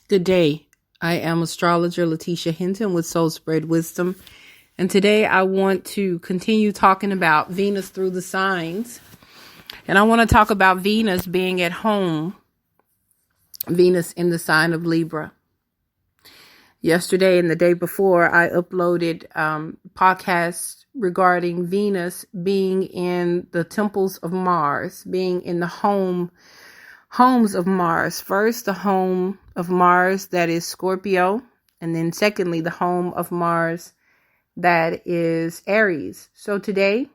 Good day. I am astrologer Lateesha Hinton with Soul Spread Wisdom. And today I want to continue talking about Venus through the signs. And I want to talk about Venus being at home, Venus in the sign of Libra. Yesterday and the day before, I uploaded podcasts regarding Venus being in the temples of Mars, being in the homes of Mars. First, the home of Mars that is Scorpio, and then secondly, the home of Mars that is Aries. So today,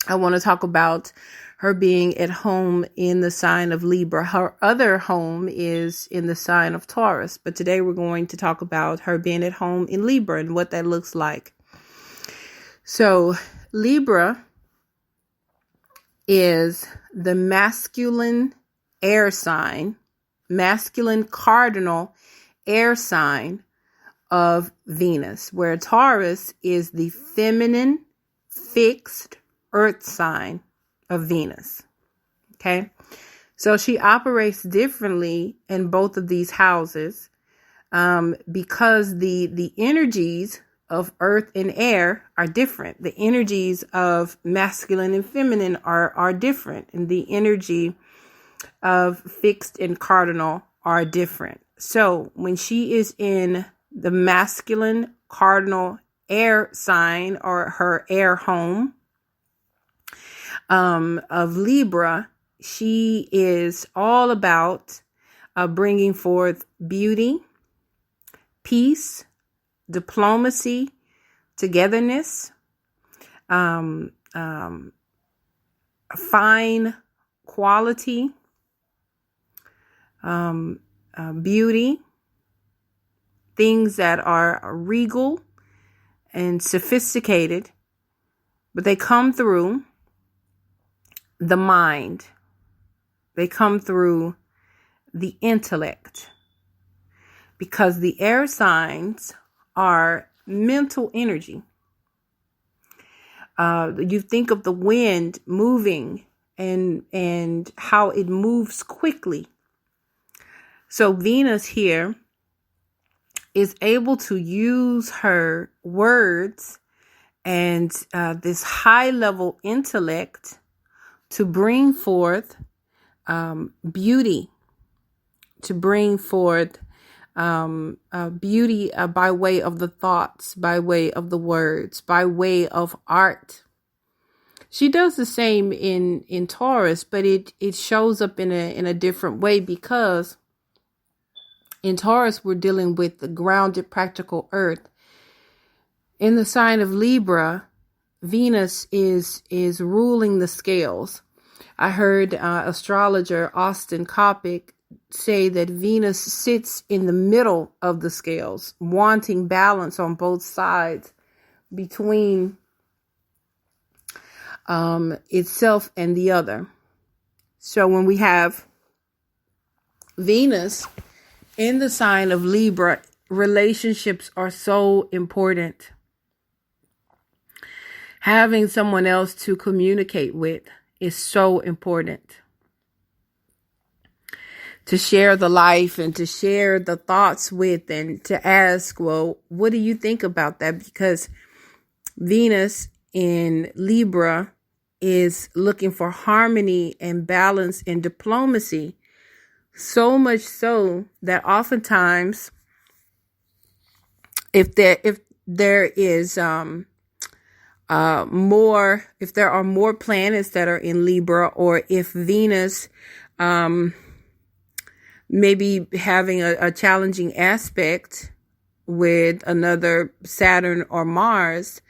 I want to talk about her being at home in the sign of Libra. Her other home is in the sign of Taurus, but today we're going to talk about her being at home in Libra and what that looks like. So Libra is the masculine air sign, masculine cardinal air sign of Venus, where Taurus is the feminine fixed earth sign of Venus. Okay. So she operates differently in both of these houses because the energies of earth and air are different. The energies of masculine and feminine are different, and the energy of fixed and cardinal are different. So when she is in the masculine cardinal air sign, or her air home of Libra, she is all about bringing forth beauty, peace, diplomacy, togetherness, fine quality, beauty, things that are regal and sophisticated, but they come through the mind. They come through the intellect, because the air signs are mental energy. You think of the wind moving and how it moves quickly. So Venus here is able to use her words and this high level intellect to bring forth beauty, to bring forth beauty by way of the thoughts, by way of the words, by way of art. She does the same in Taurus, but it shows up in a different way, because in Taurus, we're dealing with the grounded, practical earth. In the sign of Libra, Venus is ruling the scales. I heard astrologer Austin Coppock say that Venus sits in the middle of the scales, wanting balance on both sides between itself and the other. So when we have Venus in the sign of Libra, relationships are so important. Having someone else to communicate with is so important. To share the life and to share the thoughts with, and to ask, well, what do you think about that? Because Venus in Libra is looking for harmony and balance and diplomacy. So much so that oftentimes, if there are more planets that are in Libra, or if Venus maybe having a challenging aspect with another Saturn or Mars,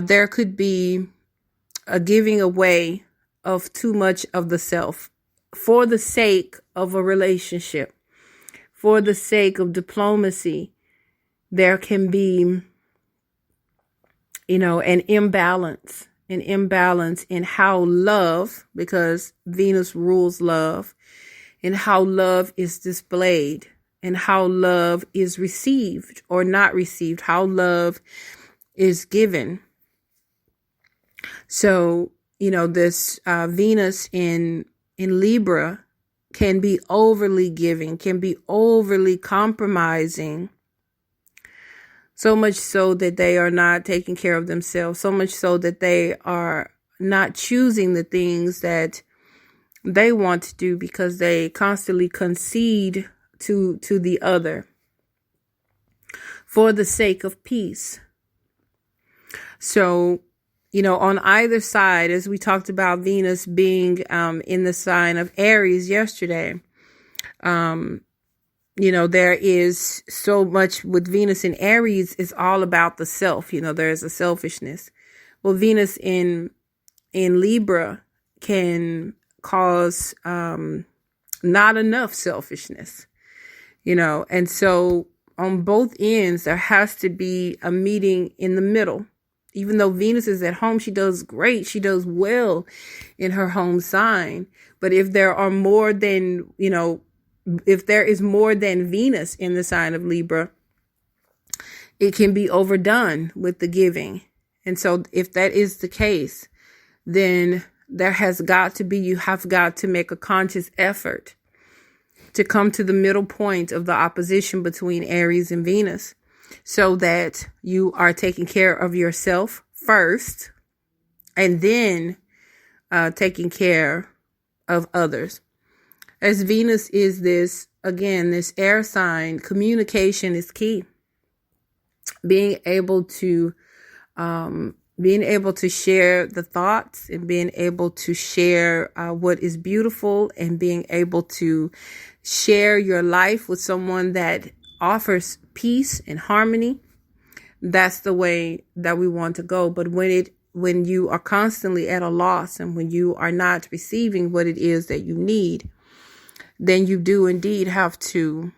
there could be a giving away of too much of the self for the sake of a relationship, for the sake of diplomacy. There can be, an imbalance in how love, because Venus rules love, and how love is displayed, and how love is received or not received, how love is given. So, this Venus in Libra can be overly giving, can be overly compromising, so much so that they are not taking care of themselves, so much so that they are not choosing the things that they want to do because they constantly concede to the other for the sake of peace. So, on either side, as we talked about Venus being in the sign of Aries yesterday, there is so much with Venus in Aries is all about the self. There's a selfishness. Well, Venus in Libra can cause not enough selfishness, and so on both ends, there has to be a meeting in the middle. Even though Venus is at home, she does great. She does well in her home sign. But if there are more than, if there is more than Venus in the sign of Libra, it can be overdone with the giving. And so if that is the case, then you have got to make a conscious effort to come to the middle point of the opposition between Aries and Venus, so that you are taking care of yourself first and then taking care of others. As Venus is this air sign, communication is key. Being able to share the thoughts and being able to share what is beautiful and being able to share your life with someone that offers peace and harmony. That's the way that we want to go. But when you are constantly at a loss and when you are not receiving what it is that you need, then you do indeed have to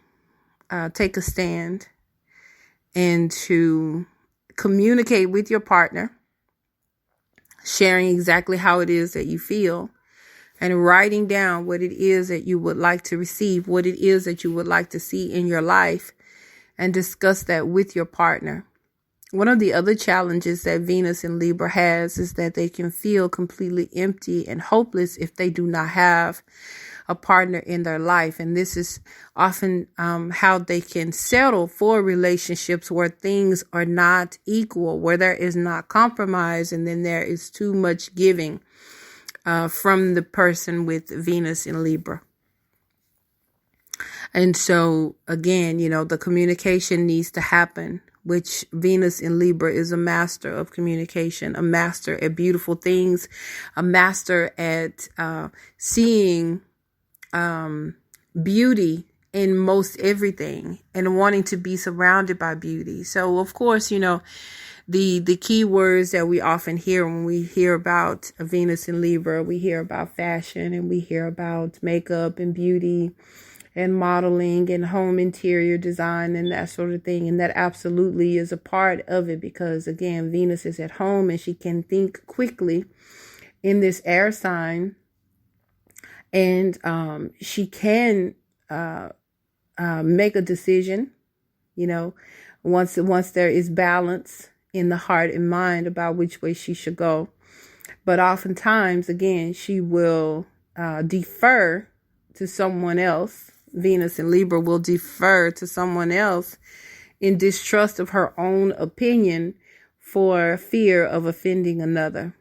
take a stand and to communicate with your partner, sharing exactly how it is that you feel, and writing down what it is that you would like to receive, what it is that you would like to see in your life, and discuss that with your partner. One of the other challenges that Venus in Libra has is that they can feel completely empty and hopeless if they do not have a partner in their life. And this is often how they can settle for relationships where things are not equal, where there is not compromise, and then there is too much giving from the person with Venus in Libra. And so, again, the communication needs to happen, which Venus in Libra is a master of communication, a master at beautiful things, a master at seeing beauty in most everything and wanting to be surrounded by beauty. So, of course, the key words that we often hear when we hear about Venus in Libra, we hear about fashion and we hear about makeup and beauty and modeling and home interior design and that sort of thing. And that absolutely is a part of it because, again, Venus is at home and she can think quickly in this air sign. And she can make a decision, once there is balance in the heart and mind about which way she should go. But oftentimes, again, she will defer to someone else. Venus in Libra will defer to someone else in distrust of her own opinion for fear of offending another.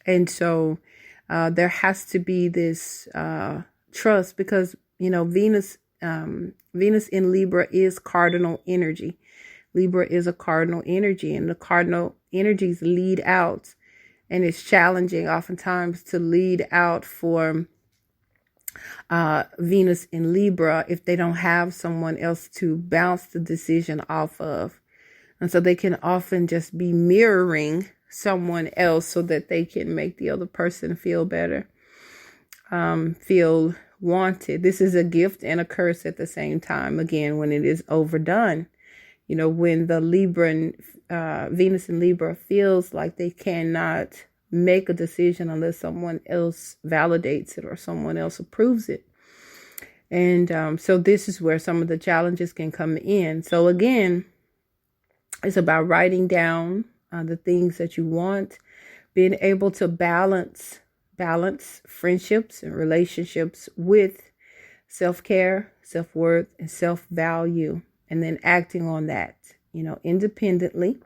And so there has to be this trust because, Venus in Libra is cardinal energy. Libra is a cardinal energy, and the cardinal energies lead out. And it's challenging oftentimes to lead out for Venus in Libra if they don't have someone else to bounce the decision off of. And so they can often just be mirroring someone else so that they can make the other person feel better, feel wanted. This is a gift and a curse at the same time, again, when it is overdone. When the Venus in Libra feels like they cannot make a decision unless someone else validates it or someone else approves it. And so this is where some of the challenges can come in. So again, it's about writing down the things that you want, being able to balance balance friendships and relationships with self-care, self-worth, and self-value, and then acting on that, independently,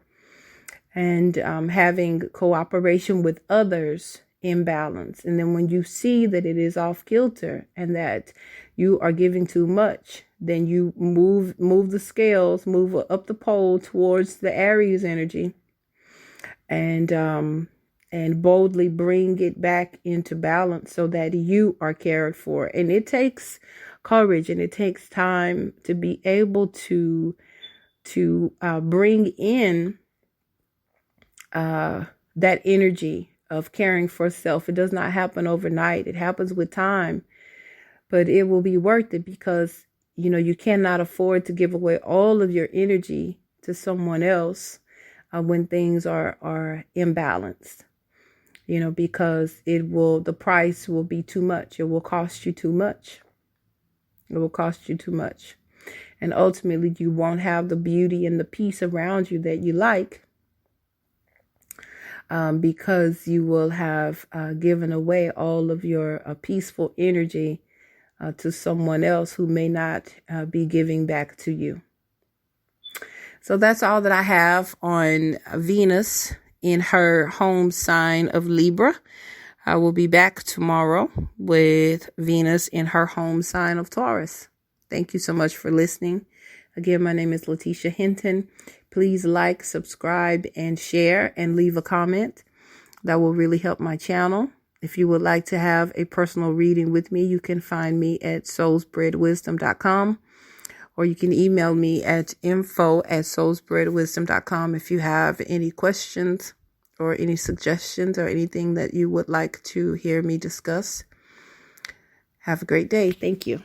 and having cooperation with others in balance. And then when you see that it is off kilter and that you are giving too much, then you move the scales, move up the pole towards the Aries energy, and boldly bring it back into balance so that you are cared for. And it takes courage and it takes time to be able to bring in that energy of caring for self. It does not happen overnight. It happens with time, but it will be worth it, because you cannot afford to give away all of your energy to someone else when things are imbalanced, because the price will be too much. It will cost you too much. It will cost you too much. And ultimately, you won't have the beauty and the peace around you that you like, because you will have given away all of your peaceful energy to someone else who may not be giving back to you. So that's all that I have on Venus in her home sign of Libra. I will be back tomorrow with Venus in her home sign of Taurus. Thank you so much for listening. Again, my name is Lateesha Hinton. Please like, subscribe, and share, and leave a comment. That will really help my channel. If you would like to have a personal reading with me, you can find me at soulsbreadwisdom.com, or you can email me at info@soulsbreadwisdom.com if you have any questions or any suggestions or anything that you would like to hear me discuss. Have a great day. Thank you.